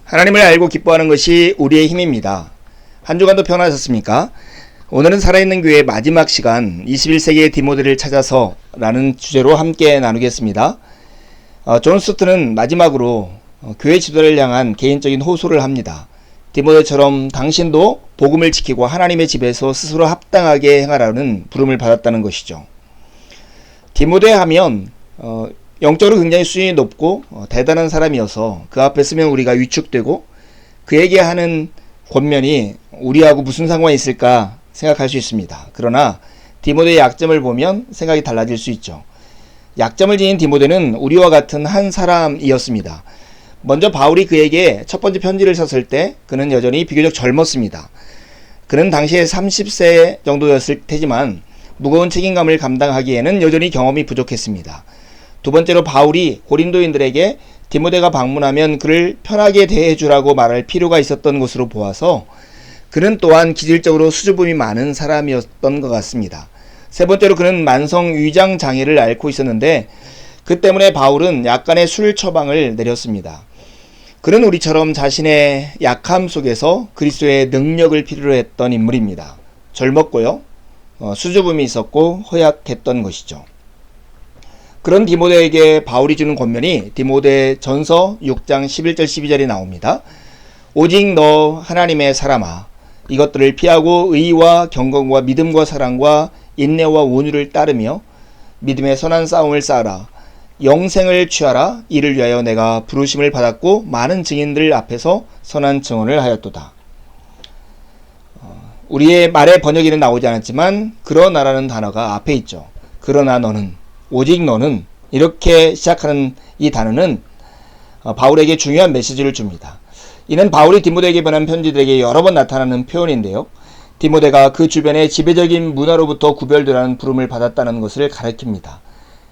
하나님을 알고 기뻐하는 것이 우리의 힘입니다. 한 주간도 평안하셨습니까? 오늘은 살아있는 교회의 마지막 시간 21세기의 디모데를 찾아서 라는 주제로 함께 나누겠습니다. 존 스토트는 마지막으로 교회 지도를 향한 개인적인 호소를 합니다. 디모데처럼 당신도 복음을 지키고 하나님의 집에서 스스로 합당하게 행하라는 부름을 받았다는 것이죠. 디모데 하면 영적으로 굉장히 수준이 높고 대단한 사람이어서 그 앞에 서면 우리가 위축되고 그에게 하는 권면이 우리하고 무슨 상관이 있을까 생각할 수 있습니다. 그러나 디모데의 약점을 보면 생각이 달라질 수 있죠. 약점을 지닌 디모데는 우리와 같은 한 사람이었습니다. 먼저 바울이 그에게 첫 번째 편지를 썼을 때 그는 여전히 비교적 젊었습니다. 그는 당시에 30세 정도였을 테지만 무거운 책임감을 감당하기에는 여전히 경험이 부족했습니다. 두 번째로 바울이 고린도인들에게 디모데가 방문하면 그를 편하게 대해주라고 말할 필요가 있었던 것으로 보아서 그는 또한 기질적으로 수줍음이 많은 사람이었던 것 같습니다. 세 번째로 그는 만성 위장 장애를 앓고 있었는데 그 때문에 바울은 약간의 술 처방을 내렸습니다. 그는 우리처럼 자신의 약함 속에서 그리스도의 능력을 필요로 했던 인물입니다. 젊었고요. 수줍음이 있었고 허약했던 것이죠. 그런 디모데에게 바울이 주는 권면이 디모데 전서 6장 11절 12절에 나옵니다. 오직 너 하나님의 사람아 이것들을 피하고 의와 경건과 믿음과 사랑과 인내와 온유를 따르며 믿음의 선한 싸움을 쌓아라. 영생을 취하라. 이를 위하여 내가 부르심을 받았고 많은 증인들 앞에서 선한 증언을 하였도다. 우리의 말의 번역에는 나오지 않았지만 그러나라는 단어가 앞에 있죠. 그러나 너는 오직 너는 이렇게 시작하는 이 단어는 바울에게 중요한 메시지를 줍니다. 이는 바울이 디모데에게 보낸 편지들에게 여러 번 나타나는 표현인데요. 디모데가 그 주변의 지배적인 문화로부터 구별되라는 부름을 받았다는 것을 가리킵니다.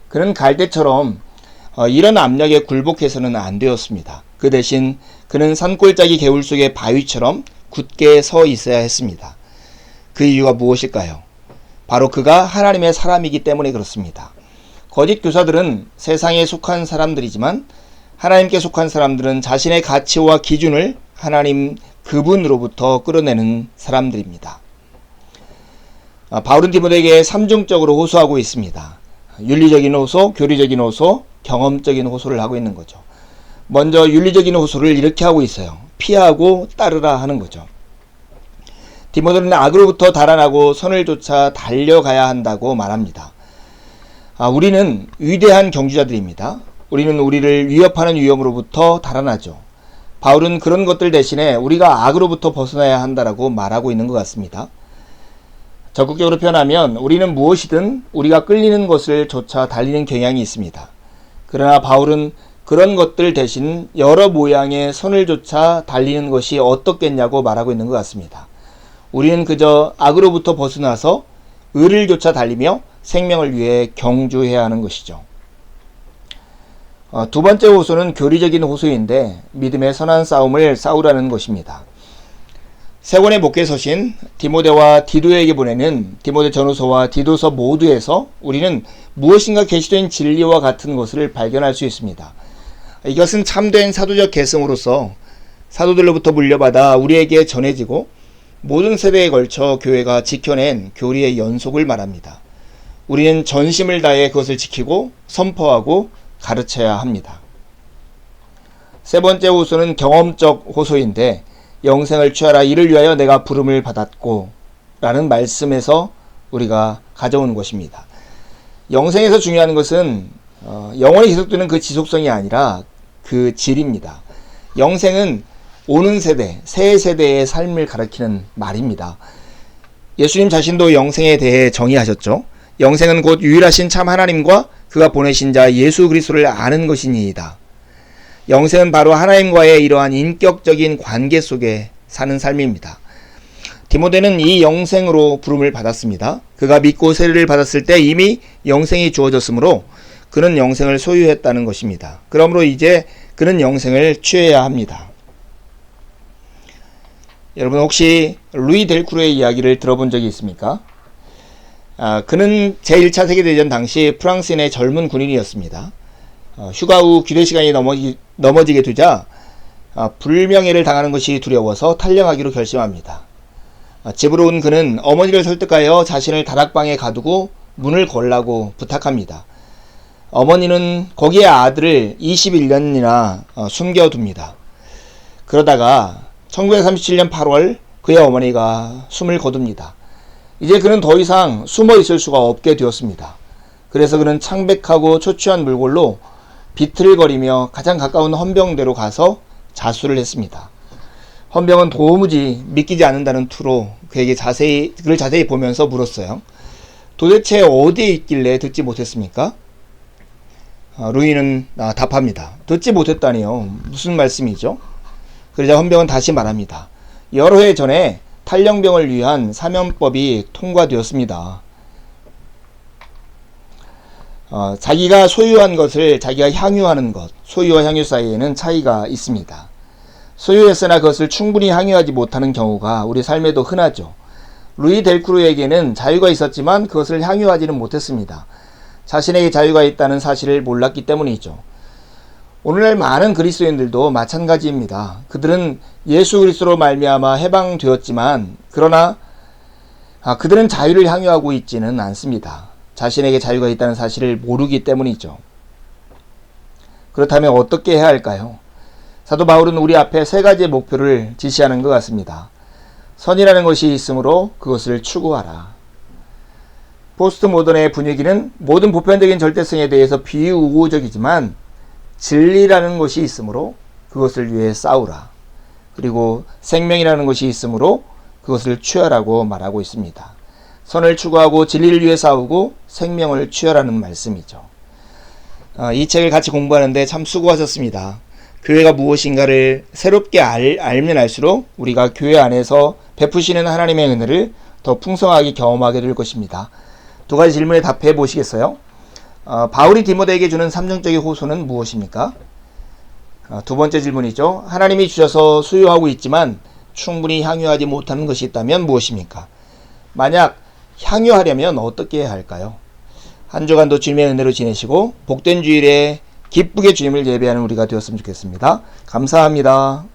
그는 갈대처럼 이런 압력에 굴복해서는 안 되었습니다. 그 대신 그는 산골짜기 개울 속의 바위처럼 굳게 서 있어야 했습니다. 그 이유가 무엇일까요? 바로 그가 하나님의 사람이기 때문에 그렇습니다. 거짓 교사들은 세상에 속한 사람들이지만 하나님께 속한 사람들은 자신의 가치와 기준을 하나님 그분으로부터 끌어내는 사람들입니다. 바울은 디모데에게 삼중적으로 호소하고 있습니다. 윤리적인 호소, 교리적인 호소, 경험적인 호소를 하고 있는 거죠. 먼저 윤리적인 호소를 이렇게 하고 있어요. 피하고 따르라 하는 거죠. 디모데는 악으로부터 달아나고 선을 쫓아 달려가야 한다고 말합니다. 우리는 위대한 경주자들입니다. 우리는 우리를 위협하는 위험으로부터 달아나죠. 바울은 그런 것들 대신에 우리가 악으로부터 벗어나야 한다라고 말하고 있는 것 같습니다. 적극적으로 표현하면 우리는 무엇이든 우리가 끌리는 것을 쫓아 달리는 경향이 있습니다. 그러나 바울은 그런 것들 대신 여러 모양의 선을 쫓아 달리는 것이 어떻겠냐고 말하고 있는 것 같습니다. 우리는 그저 악으로부터 벗어나서 의를 쫓아 달리며 생명을 위해 경주해야 하는 것이죠. 두 번째 호소는 교리적인 호소인데 믿음의 선한 싸움을 싸우라는 것입니다. 세 권의 목회 서신 디모데와 디도에게 보내는 디모데 전후서와 디도서 모두에서 우리는 무엇인가 계시된 진리와 같은 것을 발견할 수 있습니다. 이것은 참된 사도적 계승으로서 사도들로부터 물려받아 우리에게 전해지고 모든 세대에 걸쳐 교회가 지켜낸 교리의 연속을 말합니다. 우리는 전심을 다해 그것을 지키고 선포하고 가르쳐야 합니다. 세 번째 호소는 경험적 호소인데 영생을 취하라 이를 위하여 내가 부름을 받았고 라는 말씀에서 우리가 가져온 것입니다. 영생에서 중요한 것은 영원히 지속되는 그 지속성이 아니라 그 질입니다. 영생은 오는 세대, 새 세대의 삶을 가리키는 말입니다. 예수님 자신도 영생에 대해 정의하셨죠. 영생은 곧 유일하신 참 하나님과 그가 보내신 자 예수 그리스도를 아는 것이니이다. 영생은 바로 하나님과의 이러한 인격적인 관계 속에 사는 삶입니다. 디모데는 이 영생으로 부름을 받았습니다. 그가 믿고 세례를 받았을 때 이미 영생이 주어졌으므로 그는 영생을 소유했다는 것입니다. 그러므로 이제 그는 영생을 취해야 합니다. 여러분 혹시 루이 델크루의 이야기를 들어본 적이 있습니까? 그는 제1차 세계대전 당시 프랑스인의 젊은 군인이었습니다. 휴가 후 귀대 시간이 넘어지게 되자 불명예를 당하는 것이 두려워서 탈영하기로 결심합니다. 집으로 온 그는 어머니를 설득하여 자신을 다락방에 가두고 문을 걸라고 부탁합니다. 어머니는 거기에 아들을 21년이나 숨겨둡니다. 그러다가 1937년 8월 그의 어머니가 숨을 거둡니다. 이제 그는 더 이상 숨어 있을 수가 없게 되었습니다. 그래서 그는 창백하고 초췌한 몰골로 비틀거리며 가장 가까운 헌병대로 가서 자수를 했습니다. 헌병은 도무지 믿기지 않는다는 투로 그를 자세히 보면서 물었어요. 도대체 어디에 있길래 듣지 못했습니까? 루이는 답합니다. 듣지 못했다니요. 무슨 말씀이죠? 그러자 헌병은 다시 말합니다. 여러 해 전에 탈영병을 위한 사면법이 통과되었습니다. 자기가 소유한 것을 자기가 향유하는 것, 소유와 향유 사이에는 차이가 있습니다. 소유했으나 그것을 충분히 향유하지 못하는 경우가 우리 삶에도 흔하죠. 루이 델크루에게는 자유가 있었지만 그것을 향유하지는 못했습니다. 자신에게 자유가 있다는 사실을 몰랐기 때문이죠. 오늘날 많은 그리스도인들도 마찬가지입니다. 그들은 예수 그리스도로 말미암아 해방되었지만 그러나 그들은 자유를 향유하고 있지는 않습니다. 자신에게 자유가 있다는 사실을 모르기 때문이죠. 그렇다면 어떻게 해야 할까요? 사도 바울은 우리 앞에 세 가지의 목표를 지시하는 것 같습니다. 선이라는 것이 있으므로 그것을 추구하라. 포스트 모던의 분위기는 모든 보편적인 절대성에 대해서 비우호적이지만 진리라는 것이 있으므로 그것을 위해 싸우라. 그리고 생명이라는 것이 있으므로 그것을 취하라고 말하고 있습니다. 선을 추구하고 진리를 위해 싸우고 생명을 취하라는 말씀이죠. 이 책을 같이 공부하는데 참 수고하셨습니다. 교회가 무엇인가를 새롭게 알면 알수록 우리가 교회 안에서 베푸시는 하나님의 은혜를 더 풍성하게 경험하게 될 것입니다. 두 가지 질문에 답해 보시겠어요? 바울이 디모데에게 주는 삼정적인 호소는 무엇입니까? 두 번째 질문이죠. 하나님이 주셔서 수요하고 있지만 충분히 향유하지 못하는 것이 있다면 무엇입니까? 만약 향유하려면 어떻게 해야 할까요? 한 주간도 주님의 은혜로 지내시고 복된 주일에 기쁘게 주님을 예배하는 우리가 되었으면 좋겠습니다. 감사합니다.